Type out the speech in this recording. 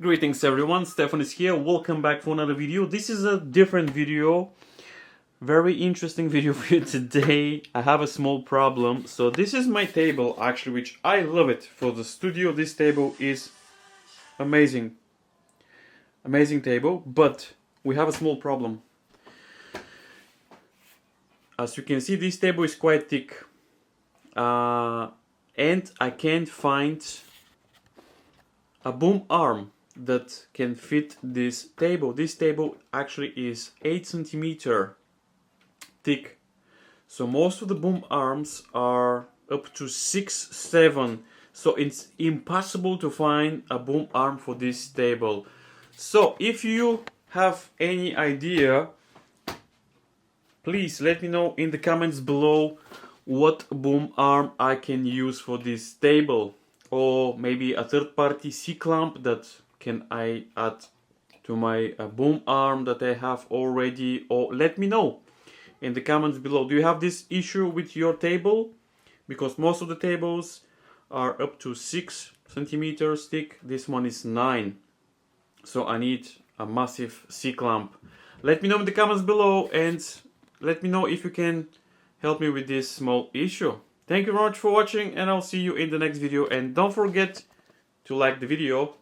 Greetings everyone, Stefan is here. Welcome back for another video. This is a different video. Very interesting video for you today. I have a small problem. So this is my table actually, which I love it for the studio. This table is amazing. Amazing table, but we have a small problem. As you can see, this table is quite thick. And I can't find a boom arm that can fit this table. This table actually is 8 centimeter thick. So most of the boom arms are up to 6, 7. So it's impossible to find a boom arm for this table. So if you have any idea, please let me know in the comments below what boom arm I can use for this table. Or maybe a third-party C-clamp that can I add to my boom arm that I have already, or let me know in the comments below. Do you have this issue with your table? Because most of the tables are up to 6 centimeters thick. This one is 9. So I need a massive C-clamp. Let me know in the comments below and let me know if you can help me with this small issue. Thank you very much for watching and I'll see you in the next video. And don't forget to like the video.